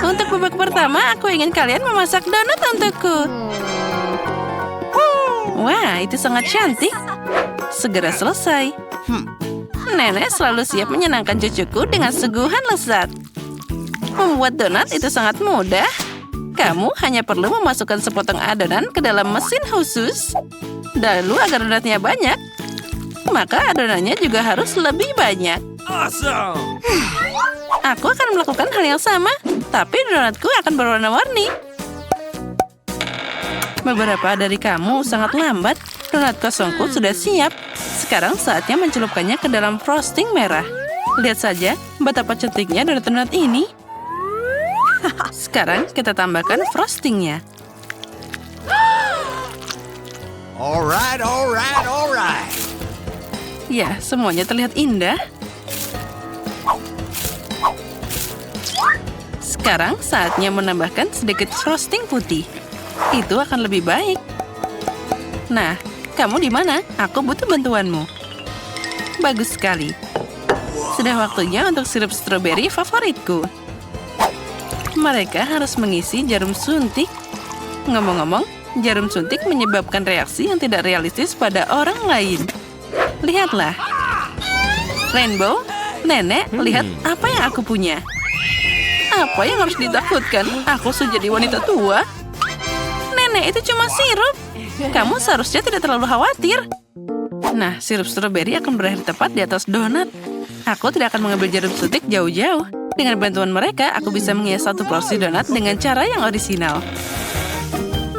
Untuk babak pertama, aku ingin kalian memasak donat untukku. Wah, itu sangat cantik. Segera selesai. Nenek selalu siap menyenangkan cucuku dengan suguhan lezat. Membuat donat itu sangat mudah. Kamu hanya perlu memasukkan sepotong adonan ke dalam mesin khusus. Lalu agar donatnya banyak, maka adonannya juga harus lebih banyak. Awesome! Aku akan melakukan hal yang sama, tapi donatku akan berwarna-warni. Beberapa dari kamu sangat lambat. Donat kosongku sudah siap. Sekarang saatnya mencelupkannya ke dalam frosting merah. Lihat saja betapa cantiknya donat-donat ini. Sekarang kita tambahkan frostingnya. Alright, alright, alright. Ya, semuanya terlihat indah. Sekarang saatnya menambahkan sedikit frosting putih. Itu akan lebih baik. Nah, kamu di mana? Aku butuh bantuanmu. Bagus sekali. Sudah waktunya untuk sirup stroberi favoritku. Mereka harus mengisi jarum suntik. Ngomong-ngomong, jarum suntik menyebabkan reaksi yang tidak realistis pada orang lain. Lihatlah. Rainbow, Nenek, lihat apa yang aku punya. Apa yang harus ditakutkan? Aku sudah jadi wanita tua. Nenek, itu cuma sirup. Kamu seharusnya tidak terlalu khawatir. Nah, sirup stroberi akan berakhir tepat di atas donat. Aku tidak akan mengambil jarum suntik jauh-jauh. Dengan bantuan mereka, aku bisa menghias satu porsi donat dengan cara yang orisinal.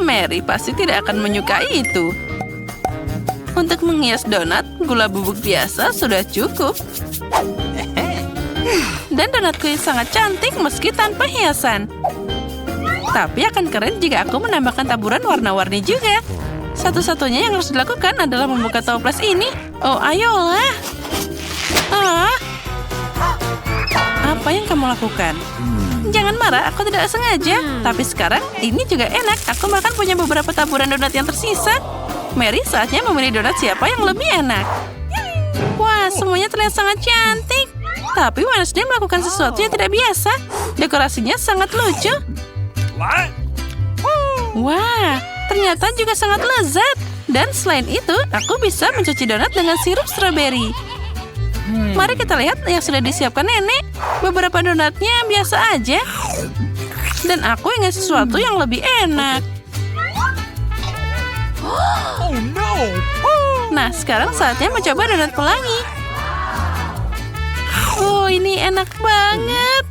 Mary pasti tidak akan menyukai itu. Untuk menghias donat, gula bubuk biasa sudah cukup. Dan donatku sangat cantik meski tanpa hiasan. Tapi akan keren jika aku menambahkan taburan warna-warni juga. Satu-satunya yang harus dilakukan adalah membuka toples ini. Oh, ayolah. Apa yang kamu lakukan? Jangan marah, aku tidak sengaja. Tapi sekarang, ini juga enak. Aku bahkan punya beberapa taburan donat yang tersisa. Mary, saatnya memilih donat siapa yang lebih enak. Wah, semuanya terlihat sangat cantik. Tapi Wednesday melakukan sesuatu yang tidak biasa. Dekorasinya sangat lucu. What? Wah, ternyata juga sangat lezat. Dan selain itu, aku bisa mencuci donat dengan sirup stroberi. Mari kita lihat yang sudah disiapkan nenek. Beberapa donatnya biasa aja. Dan aku ingin sesuatu yang lebih enak. Oh no! Nah, sekarang saatnya mencoba donat pelangi. Oh, ini enak banget.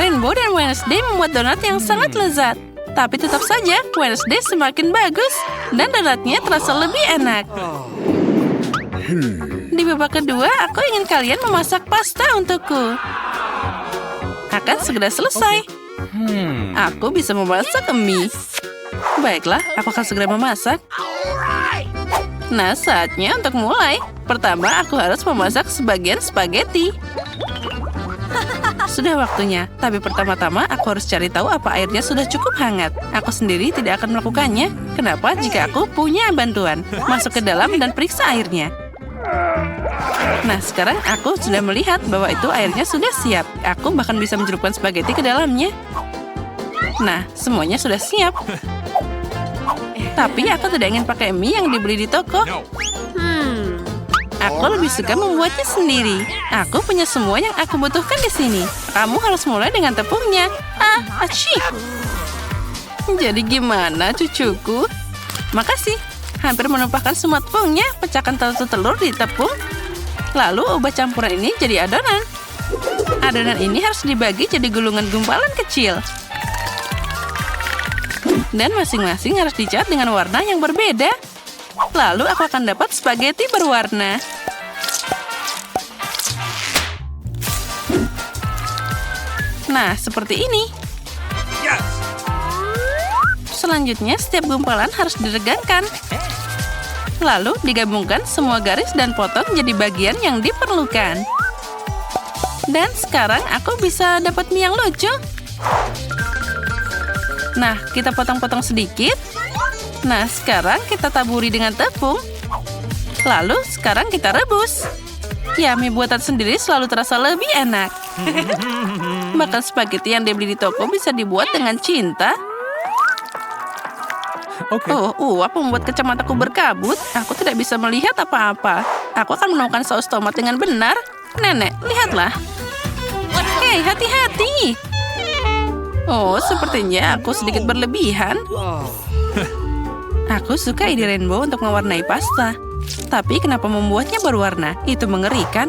Rainbow dan Wednesday membuat donat yang sangat lezat. Tapi tetap saja, Wednesday semakin bagus. Dan donatnya terasa lebih enak. Di babak kedua, aku ingin kalian memasak pasta untukku. Akan segera selesai. Aku bisa memasak mie. Baiklah, aku akan segera memasak. Nah, saatnya untuk mulai. Pertama, aku harus memasak sebagian spaghetti. Sudah waktunya, tapi pertama-tama aku harus cari tahu apa airnya sudah cukup hangat. Aku sendiri tidak akan melakukannya. Kenapa jika aku punya bantuan? Masuk ke dalam dan periksa airnya. Nah, sekarang aku sudah melihat bahwa itu airnya sudah siap. Aku bahkan bisa mencelupkan spaghetti ke dalamnya. Nah, semuanya sudah siap. Tapi aku tidak ingin pakai mie yang dibeli di toko. Aku lebih suka membuatnya sendiri. Aku punya semua yang aku butuhkan di sini. Kamu harus mulai dengan tepungnya. Asyik. Jadi gimana, cucuku? Makasih. Hampir menumpahkan semua tepungnya. Pecahkan satu telur di tepung. Lalu ubah campuran ini jadi adonan. Adonan ini harus dibagi jadi gulungan gumpalan kecil. Dan masing-masing harus dicat dengan warna yang berbeda. Lalu aku akan dapat spaghetti berwarna. Nah, seperti ini. Yes! Selanjutnya, setiap gumpalan harus diregangkan. Lalu digabungkan semua garis dan potong jadi bagian yang diperlukan. Dan sekarang aku bisa dapat mie yang lucu. Nah, kita potong-potong sedikit. Nah, sekarang kita taburi dengan tepung. Lalu, sekarang kita rebus. Ya, mie buatan sendiri selalu terasa lebih enak. Bahkan spaghetti yang dibeli di toko bisa dibuat dengan cinta. Okay. Oh, uap membuat kacamataku berkabut. Aku tidak bisa melihat apa-apa. Aku akan menemukan saus tomat dengan benar. Nenek, lihatlah. Hei, hati-hati. Oh, sepertinya aku sedikit berlebihan. Aku suka ide rainbow untuk mewarnai pasta. Tapi kenapa membuatnya berwarna? Itu mengerikan.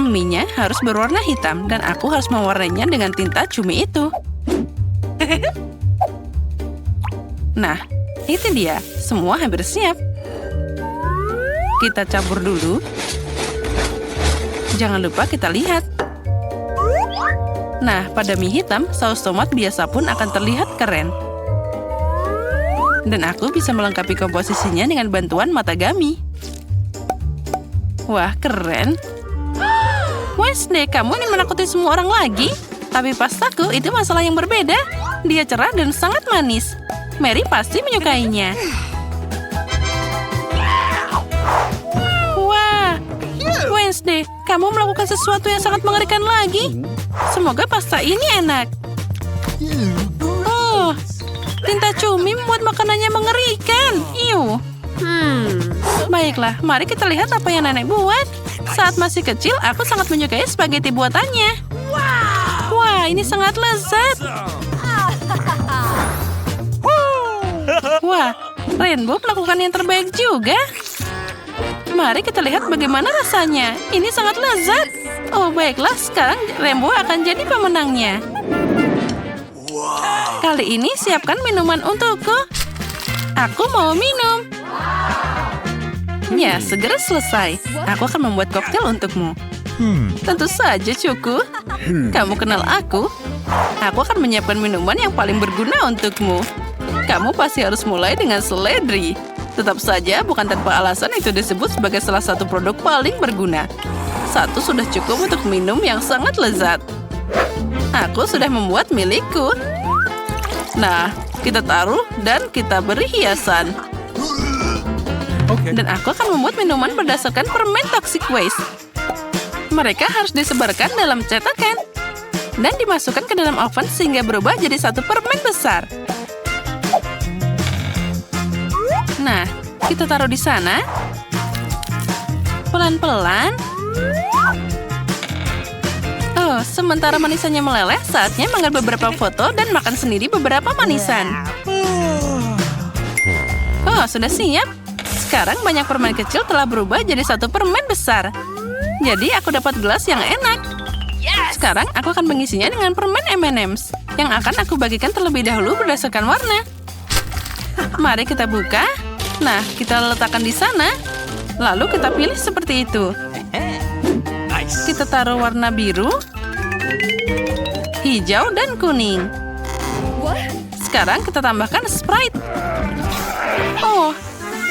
Mie-nya harus berwarna hitam dan aku harus mewarnainya dengan tinta cumi itu. Nah, itu dia. Semua hampir siap. Kita campur dulu. Jangan lupa kita lihat. Nah, pada mie hitam, saus tomat biasa pun akan terlihat keren. Dan aku bisa melengkapi komposisinya dengan bantuan matagami. Wah, keren. Wednesday, kamu ingin menakuti semua orang lagi? Tapi pastaku itu masalah yang berbeda. Dia cerah dan sangat manis. Mary pasti menyukainya. Wah, Wednesday, kamu melakukan sesuatu yang sangat mengerikan lagi. Semoga pasta ini enak. Oh, tinta cumi membuat makanannya mengerikan. Iu. Baiklah, mari kita lihat apa yang nenek buat. Saat masih kecil, aku sangat menyukai spaghetti buatannya. Wah, ini sangat lezat. Wah, Rainbow melakukan yang terbaik juga. Mari kita lihat bagaimana rasanya. Ini sangat lezat. Oh, baiklah. Sekarang Rainbow akan jadi pemenangnya. Kali ini siapkan minuman untukku. Aku mau minum. Ya, segera selesai. Aku akan membuat koktail untukmu. Tentu saja, Cuku. Kamu kenal aku. Aku akan menyiapkan minuman yang paling berguna untukmu. Kamu pasti harus mulai dengan seledri. Tetap saja, bukan tanpa alasan itu disebut sebagai salah satu produk paling berguna. Satu sudah cukup untuk minum yang sangat lezat. Aku sudah membuat milikku. Nah, kita taruh dan kita beri hiasan. Dan aku akan membuat minuman berdasarkan permen toxic waste. Mereka harus disebarkan dalam cetakan dan dimasukkan ke dalam oven sehingga berubah jadi satu permen besar. Nah, kita taruh di sana. Pelan-pelan. Oh, sementara manisannya meleleh, saatnya mengambil beberapa foto dan makan sendiri beberapa manisan. Oh, sudah siap. Sekarang banyak permen kecil telah berubah jadi satu permen besar. Jadi aku dapat gelas yang enak. Sekarang aku akan mengisinya dengan permen M&M's yang akan aku bagikan terlebih dahulu berdasarkan warna. Mari kita buka. Nah, kita letakkan di sana. Lalu kita pilih seperti itu. Kita taruh warna biru, hijau, dan kuning. Sekarang kita tambahkan Sprite. Oh,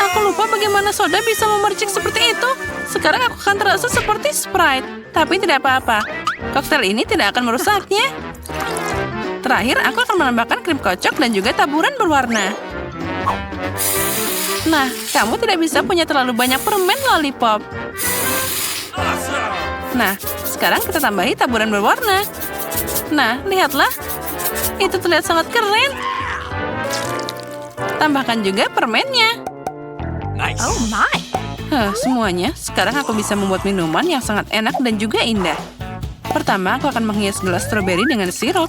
aku lupa bagaimana soda bisa memercik seperti itu. Sekarang aku akan terasa seperti Sprite. Tapi tidak apa-apa. Koktail ini tidak akan merusaknya. Terakhir, aku akan menambahkan krim kocok dan juga taburan berwarna. Nah, kamu tidak bisa punya terlalu banyak permen lollipop. Nah, sekarang kita tambahi taburan berwarna. Nah, lihatlah. Itu terlihat sangat keren. Tambahkan juga permennya. Nice. Oh my. Semuanya. Sekarang aku bisa membuat minuman yang sangat enak dan juga indah. Pertama, aku akan menghias gelas stroberi dengan sirup.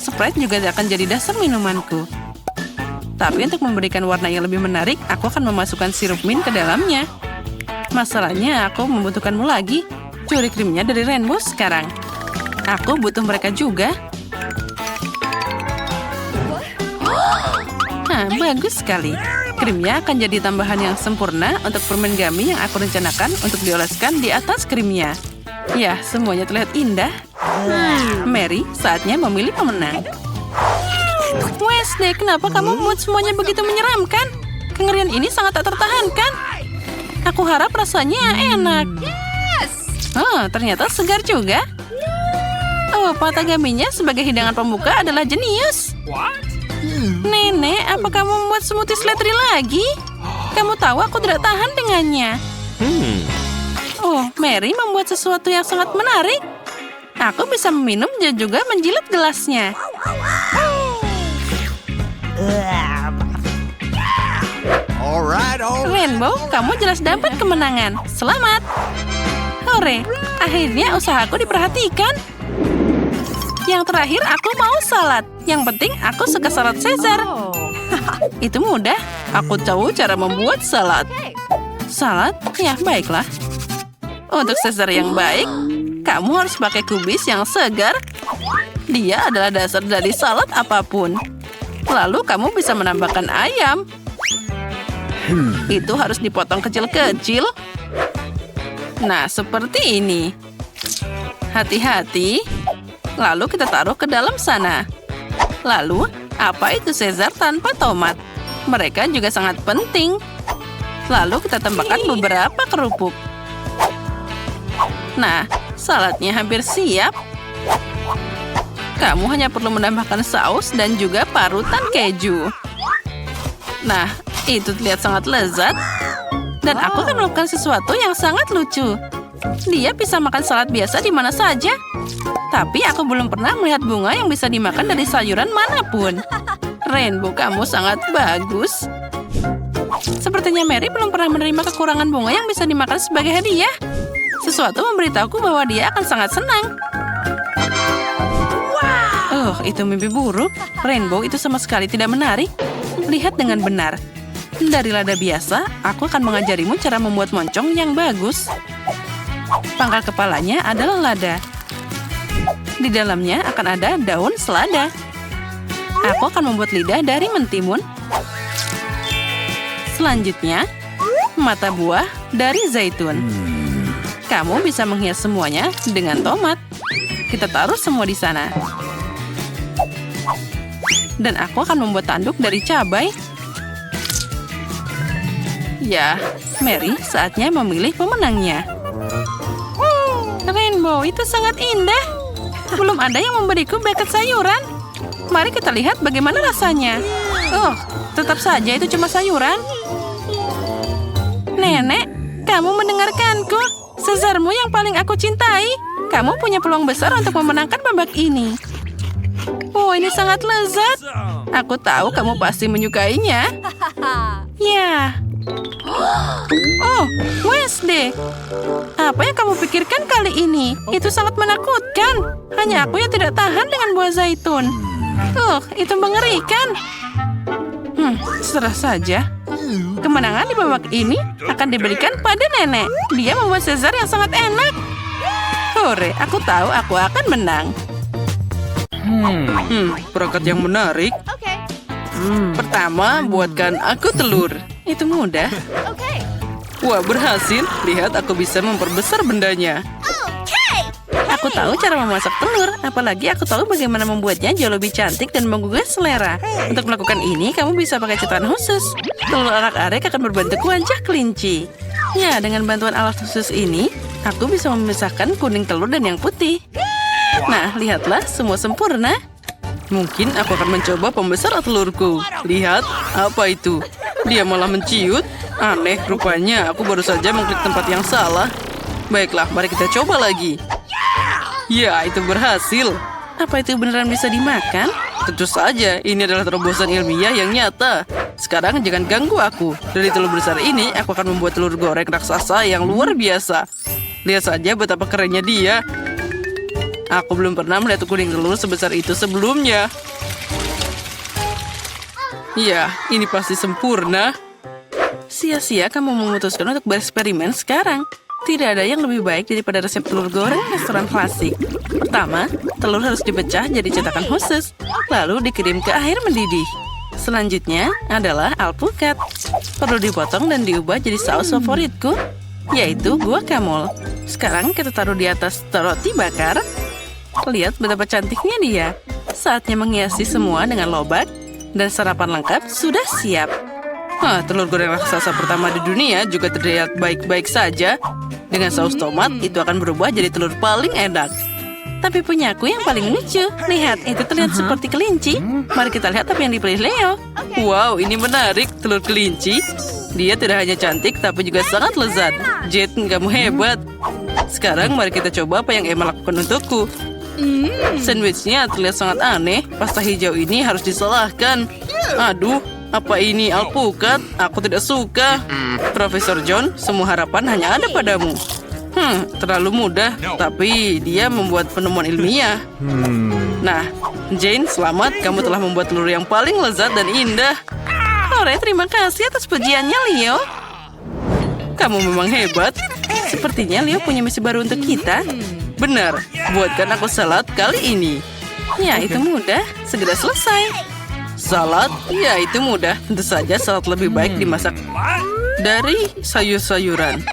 Sprite juga akan jadi dasar minumanku. Tapi untuk memberikan warna yang lebih menarik, aku akan memasukkan sirup mint ke dalamnya. Masalahnya, aku membutuhkanmu lagi. Curi krimnya dari Rainbow sekarang. Aku butuh mereka juga. Bagus sekali. Krimnya akan jadi tambahan yang sempurna untuk permen gummy yang aku rencanakan untuk dioleskan di atas krimnya. Ya, semuanya terlihat indah. Mary, saatnya memilih pemenang. Wednesday, kenapa kamu membuat semuanya begitu menyeramkan? Kengerian ini sangat tak tertahankan. Aku harap rasanya enak. Oh, ternyata segar juga. Oh, patagaminya sebagai hidangan pembuka adalah jenius. Nenek, apa kamu membuat smoothie seledri lagi? Kamu tahu aku tidak tahan dengannya. Oh, Mary membuat sesuatu yang sangat menarik. Aku bisa meminum dan juga menjilat gelasnya. All right, all right. Rainbow, kamu jelas dapat kemenangan. Selamat. Hore, akhirnya usahaku diperhatikan. Yang terakhir, aku mau salad. Yang penting, aku suka salad Caesar. Itu mudah. Aku tahu cara membuat salad. Salad? Ya, baiklah. Untuk Caesar yang baik, kamu harus pakai kubis yang segar. Dia adalah dasar dari salad apapun. Lalu kamu bisa menambahkan ayam. Itu harus dipotong kecil-kecil. Nah, seperti ini. Hati-hati. Lalu kita taruh ke dalam sana. Lalu, apa itu Caesar tanpa tomat? Mereka juga sangat penting. Lalu kita tambahkan beberapa kerupuk. Nah, saladnya hampir siap. Kamu hanya perlu menambahkan saus dan juga parutan keju. Nah, itu terlihat sangat lezat. Dan aku akan melakukan sesuatu yang sangat lucu. Dia bisa makan salad biasa di mana saja. Tapi aku belum pernah melihat bunga yang bisa dimakan dari sayuran manapun. Rainbow, kamu sangat bagus. Sepertinya Mary belum pernah menerima kekurangan bunga yang bisa dimakan sebagai hadiah. Sesuatu memberitahuku bahwa dia akan sangat senang. Itu mimpi buruk. Rainbow, itu sama sekali tidak menarik. Lihat dengan benar. Dari lada biasa, aku akan mengajarimu cara membuat moncong yang bagus. Pangkal kepalanya adalah lada. Di dalamnya akan ada daun selada. Aku akan membuat lidah dari mentimun. Selanjutnya, mata buah dari zaitun. Kamu bisa menghias semuanya dengan tomat. Kita taruh semua di sana. Dan aku akan membuat tanduk dari cabai. Ya, Mary, saatnya memilih pemenangnya. Rainbow, itu sangat indah. Belum ada yang memberiku bucket sayuran. Mari kita lihat bagaimana rasanya. Tetap saja itu cuma sayuran. Nenek, kamu mendengarkanku. Caesarmu yang paling aku cintai. Kamu punya peluang besar untuk memenangkan babak ini. Ini sangat lezat. Aku tahu kamu pasti menyukainya. Ya. Wednesday. Apa yang kamu pikirkan kali ini? Itu sangat menakutkan. Hanya aku yang tidak tahan dengan buah zaitun. Itu mengerikan. Serah saja. Kemenangan di babak ini akan diberikan pada nenek. Dia membuat Caesar yang sangat enak. Hore, aku tahu aku akan menang. Perangkat yang menarik. Pertama, buatkan aku telur. Itu mudah. Wah, berhasil. Lihat, aku bisa memperbesar bendanya. Aku tahu cara memasak telur. Apalagi aku tahu bagaimana membuatnya jauh lebih cantik dan menggugah selera. Untuk melakukan ini, kamu bisa pakai cetakan khusus. Telur arak-arik akan berbentuk wajah kelinci. Ya, dengan bantuan alat khusus ini, aku bisa memisahkan kuning telur dan yang putih. Nah, lihatlah, semua sempurna. Mungkin aku akan mencoba pembesar telurku. Lihat, apa itu? Dia malah menciut. Aneh, rupanya aku baru saja mengklik tempat yang salah. Baiklah, mari kita coba lagi. Ya, itu berhasil. Apa itu beneran bisa dimakan? Tentu saja, ini adalah terobosan ilmiah yang nyata. Sekarang jangan ganggu aku. Dari telur besar ini, aku akan membuat telur goreng raksasa yang luar biasa. Lihat saja betapa kerennya dia. Aku belum pernah melihat kuning telur sebesar itu sebelumnya. Ya, ini pasti sempurna. Sia-sia kamu memutuskan untuk bereksperimen sekarang. Tidak ada yang lebih baik daripada resep telur goreng restoran klasik. Pertama, telur harus dipecah jadi cetakan khusus, lalu dikirim ke air mendidih. Selanjutnya adalah alpukat. Perlu dipotong dan diubah jadi saus favoritku, yaitu guacamole. Sekarang kita taruh di atas roti bakar. Lihat betapa cantiknya dia. Saatnya menghiasi semua dengan lobak. Dan sarapan lengkap sudah siap. Telur goreng raksasa pertama di dunia juga terlihat baik-baik saja. Dengan saus tomat, itu akan berubah jadi telur paling enak. Tapi punyaku yang paling lucu. Lihat, itu terlihat seperti kelinci. Mari kita lihat apa yang dipilih Leo. Wow, ini menarik, telur kelinci. Dia tidak hanya cantik, tapi juga sangat lezat. Jet, kamu hebat. Sekarang mari kita coba apa yang Emma lakukan untukku. Sandwichnya terlihat sangat aneh. Pasta hijau ini harus disalahkan. Aduh, apa ini alpukat? Aku tidak suka. Profesor John, semua harapan hanya ada padamu. Terlalu mudah, tapi dia membuat penemuan ilmiah. Nah, Jane, selamat. Kamu telah membuat telur yang paling lezat dan indah. Hore, terima kasih atas pujiannya, Leo. Kamu memang hebat. Sepertinya Leo punya misi baru untuk kita. Benar, buatkan aku salad kali ini. Ya, itu mudah. Segera selesai. Salad? Ya, itu mudah. Tentu saja salad lebih baik dimasak dari sayur-sayuran.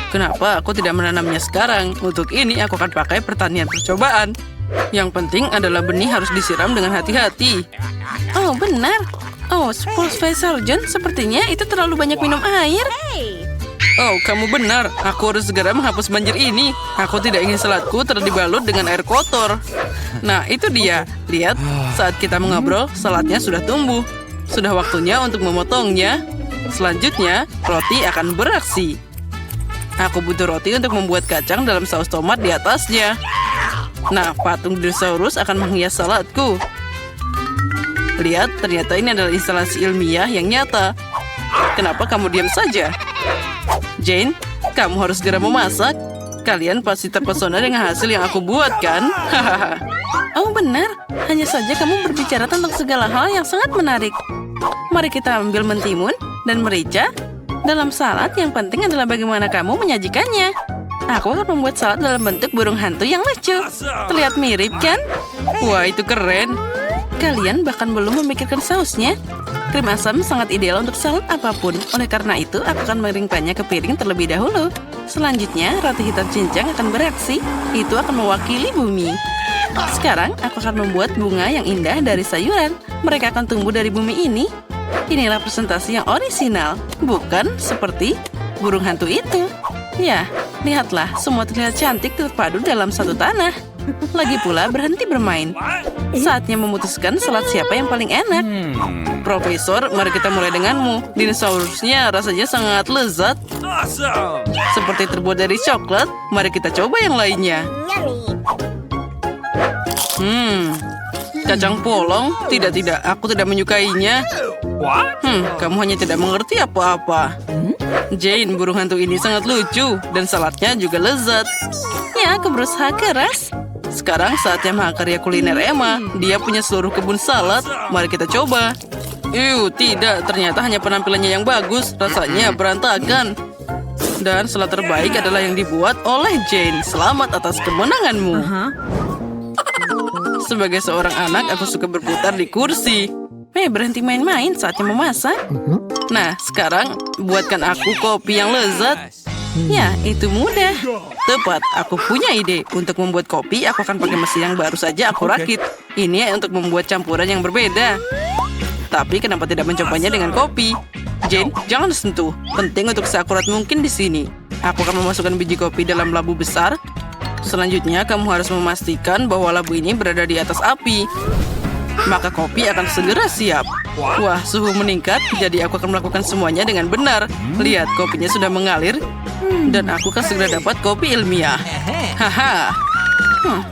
Kenapa aku tidak menanamnya sekarang? Untuk ini aku akan pakai pertanian percobaan. Yang penting adalah benih harus disiram dengan hati-hati. Oh, benar. Oh, Profesor John, sepertinya itu terlalu banyak minum air. Oh, kamu benar. Aku harus segera menghapus banjir ini. Aku tidak ingin saladku terdibalut dengan air kotor. Nah, itu dia. Lihat, saat kita mengobrol, saladnya sudah tumbuh. Sudah waktunya untuk memotongnya. Selanjutnya, roti akan beraksi. Aku butuh roti untuk membuat kacang dalam saus tomat di atasnya. Nah, patung dinosaurus akan menghias saladku. Lihat, ternyata ini adalah instalasi ilmiah yang nyata. Kenapa kamu diam saja? Jane, kamu harus segera memasak. Kalian pasti terpesona dengan hasil yang aku buat, kan? Oh, benar. Hanya saja kamu berbicara tentang segala hal yang sangat menarik. Mari kita ambil mentimun dan merica. Dalam salad, yang penting adalah bagaimana kamu menyajikannya. Aku akan membuat salad dalam bentuk burung hantu yang lucu. Terlihat mirip, kan? Wah, itu keren. Kalian bahkan belum memikirkan sausnya. Krim asam sangat ideal untuk salad apapun. Oleh karena itu, aku akan mengeringkannya ke piring terlebih dahulu. Selanjutnya, roti hitam cincang akan beraksi. Itu akan mewakili bumi. Sekarang, aku akan membuat bunga yang indah dari sayuran. Mereka akan tumbuh dari bumi ini. Inilah presentasi yang orisinal, bukan seperti burung hantu itu. Ya, lihatlah, semua terlihat cantik terpadu dalam satu tanah. Lagi pula berhenti bermain. Saatnya memutuskan salad siapa yang paling enak. Profesor, mari kita mulai denganmu. Dinosaurusnya rasanya sangat lezat. Seperti terbuat dari coklat. Mari kita coba yang lainnya. Kacang polong? Tidak, aku tidak menyukainya. Kamu hanya tidak mengerti apa-apa. Jane, burung hantu ini sangat lucu. Dan saladnya juga lezat. Ya, aku berusaha keras. Sekarang saatnya mahakarya kuliner Emma. Dia punya seluruh kebun salad. Mari kita coba. Tidak. Ternyata hanya penampilannya yang bagus. Rasanya berantakan. Dan salad terbaik adalah yang dibuat oleh Jane. Selamat atas kemenanganmu. Sebagai seorang anak, aku suka berputar di kursi. Berhenti main-main, saatnya memasak. Nah, sekarang buatkan aku kopi yang lezat. Ya, itu mudah. Tepat, aku punya ide. Untuk membuat kopi, aku akan pakai mesin yang baru saja aku rakit. Ini untuk membuat campuran yang berbeda. Tapi kenapa tidak mencobanya dengan kopi? Jane, jangan sentuh. Penting untuk seakurat mungkin di sini. Aku akan memasukkan biji kopi dalam labu besar. Selanjutnya, kamu harus memastikan bahwa labu ini berada di atas api. Maka kopi akan segera siap. Wah, suhu meningkat, jadi aku akan melakukan semuanya dengan benar. Lihat, kopinya sudah mengalir. Dan aku akan segera dapat kopi ilmiah. Haha.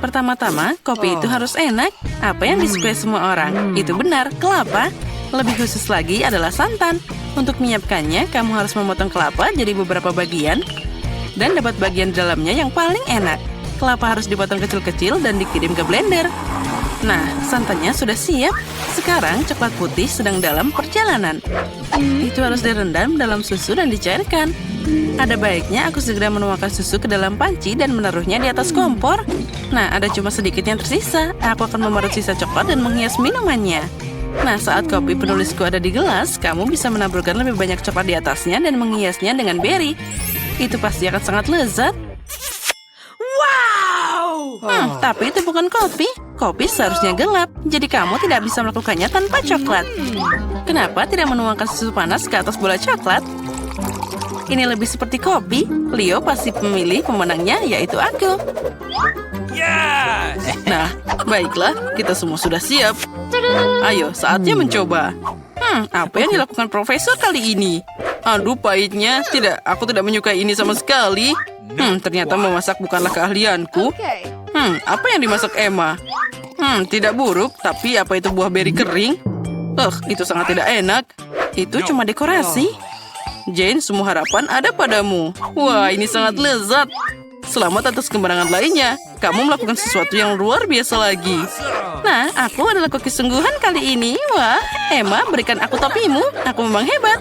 Pertama-tama, kopi itu harus enak. Apa yang disukai semua orang? Itu benar, kelapa. Lebih khusus lagi adalah santan. Untuk menyiapkannya, kamu harus memotong kelapa jadi beberapa bagian. Dan dapat bagian dalamnya yang paling enak. Kelapa harus dipotong kecil-kecil dan dikirim ke blender. Nah, santannya sudah siap. Sekarang coklat putih sedang dalam perjalanan. Itu harus direndam dalam susu dan dicairkan. Ada baiknya aku segera menuangkan susu ke dalam panci dan menaruhnya di atas kompor. Nah, ada cuma sedikit yang tersisa. Aku akan memarut sisa coklat dan menghias minumannya. Nah, saat kopi penulisku ada di gelas, kamu bisa menaburkan lebih banyak coklat di atasnya dan menghiasnya dengan beri. Itu pasti akan sangat lezat. Tapi itu bukan kopi. Kopi seharusnya gelap, jadi kamu tidak bisa melakukannya tanpa coklat. Kenapa tidak menuangkan susu panas ke atas bola coklat? Ini lebih seperti kopi. Leo pasti memilih pemenangnya, yaitu aku. Nah, baiklah, kita semua sudah siap. Ayo, saatnya mencoba. Apa yang dilakukan profesor kali ini? Aduh, pahitnya. Tidak, aku tidak menyukai ini sama sekali. Ternyata memasak bukanlah keahlianku. Apa yang dimasak Emma? Tidak buruk, tapi apa itu buah beri kering? Itu sangat tidak enak. Itu cuma dekorasi. Jane, semua harapan ada padamu. Wah, ini sangat lezat. Selamat atas kemenangan lainnya. Kamu melakukan sesuatu yang luar biasa lagi. Nah, aku adalah koki sungguhan kali ini. Wah, Emma, berikan aku topimu. Aku memang hebat.